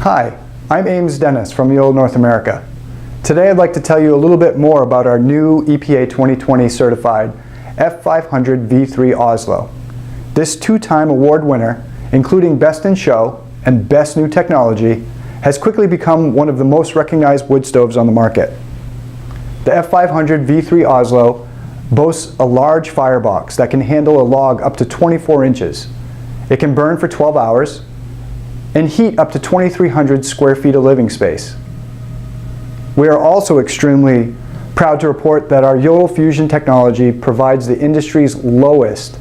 Hi, I'm Ames Dennis from Jøtul, North America. Today I'd like to tell you a little bit more about our new EPA 2020 certified F500 V3 Oslo. This two-time award winner, including Best in Show and Best New Technology, has quickly become one of the most recognized wood stoves on the market. The F500 V3 Oslo boasts a large firebox that can handle a log up to 24 inches. It can burn for 12 hours and heat up to 2,300 square feet of living space. We are also extremely proud to report that our Jøtul fusion technology provides the industry's lowest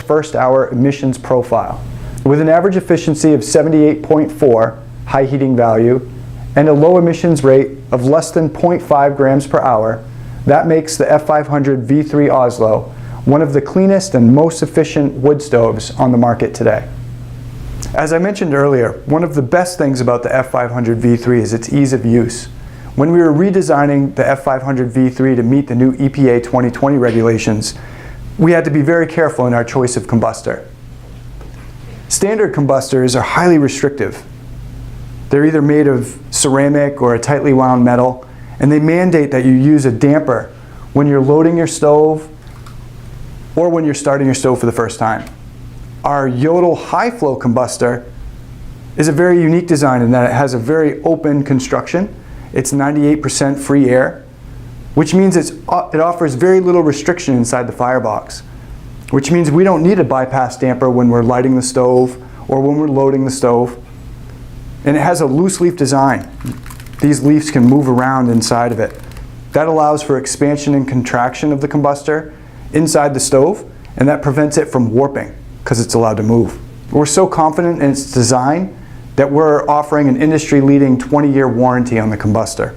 first-hour emissions profile. With an average efficiency of 78.4 high heating value and a low emissions rate of less than 0.5 grams per hour, that makes the F500 V3 Oslo one of the cleanest and most efficient wood stoves on the market today. As I mentioned earlier, one of the best things about the F500 V3 is its ease of use. When we were redesigning the F500 V3 to meet the new EPA 2020 regulations, we had to be very careful in our choice of combustor. Standard combustors are highly restrictive. They're either made of ceramic or a tightly wound metal, and they mandate that you use a damper when you're loading your stove or when you're starting your stove for the first time. Our Jøtul high flow combustor is a very unique design in that it has a very open construction. It's 98% free air, which means it offers very little restriction inside the firebox, which means we don't need a bypass damper when we're lighting the stove or when we're loading the stove. And it has a loose leaf design. These leaves can move around inside of it. That allows for expansion and contraction of the combustor inside the stove, and that prevents it from warping because it's allowed to move. We're so confident in its design that we're offering an industry-leading 20-year warranty on the combustor.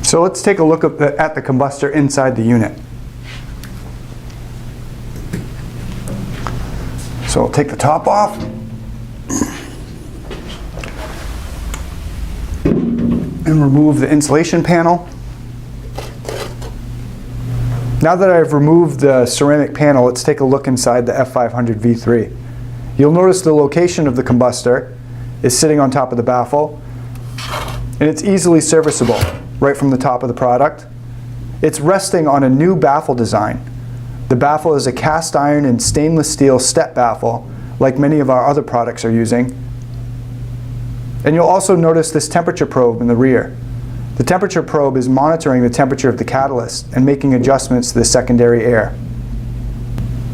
So let's take a look at the combustor inside the unit. So we'll take the top off. And remove the insulation panel. Now that I've removed the ceramic panel, let's take a look inside the F500 V3. You'll notice the location of the combustor is sitting on top of the baffle, and it's easily serviceable right from the top of the product. It's resting on a new baffle design. The baffle is a cast iron and stainless steel step baffle, like many of our other products are using. And you'll also notice this temperature probe in the rear. The temperature probe is monitoring the temperature of the catalyst and making adjustments to the secondary air.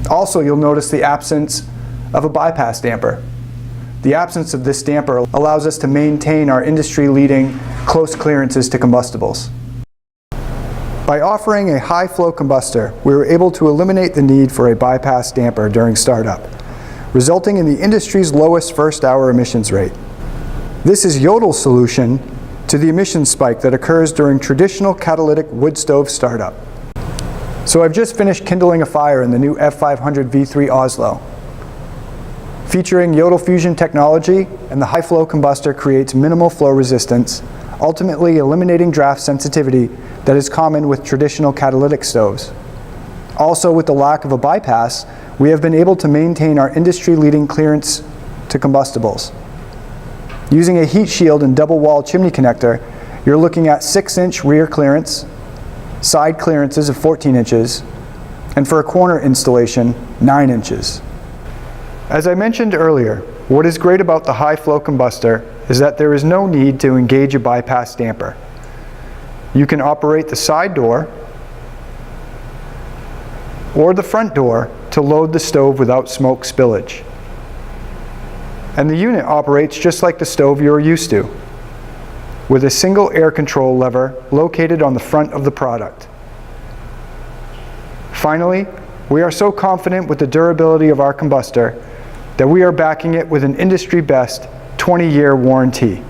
Also, you'll notice the absence of a bypass damper. The absence of this damper allows us to maintain our industry-leading close clearances to combustibles. By offering a high-flow combustor, we were able to eliminate the need for a bypass damper during startup, resulting in the industry's lowest first-hour emissions rate. This is Jøtul's solution to the emission spike that occurs during traditional catalytic wood stove startup. So I've just finished kindling a fire in the new F500 V3 Oslo. Featuring Jøtul fusion technology, and the high flow combustor creates minimal flow resistance, ultimately eliminating draft sensitivity that is common with traditional catalytic stoves. Also, with the lack of a bypass, we have been able to maintain our industry-leading clearance to combustibles. Using a heat shield and double wall chimney connector, you're looking at 6-inch rear clearance, side clearances of 14 inches, and for a corner installation, 9 inches. As I mentioned earlier, what is great about the high flow combustor is that there is no need to engage a bypass damper. You can operate the side door or the front door to load the stove without smoke spillage. And the unit operates just like the stove you're used to, with a single air control lever located on the front of the product. Finally, we are so confident with the durability of our combustor that we are backing it with an industry-best 20-year warranty.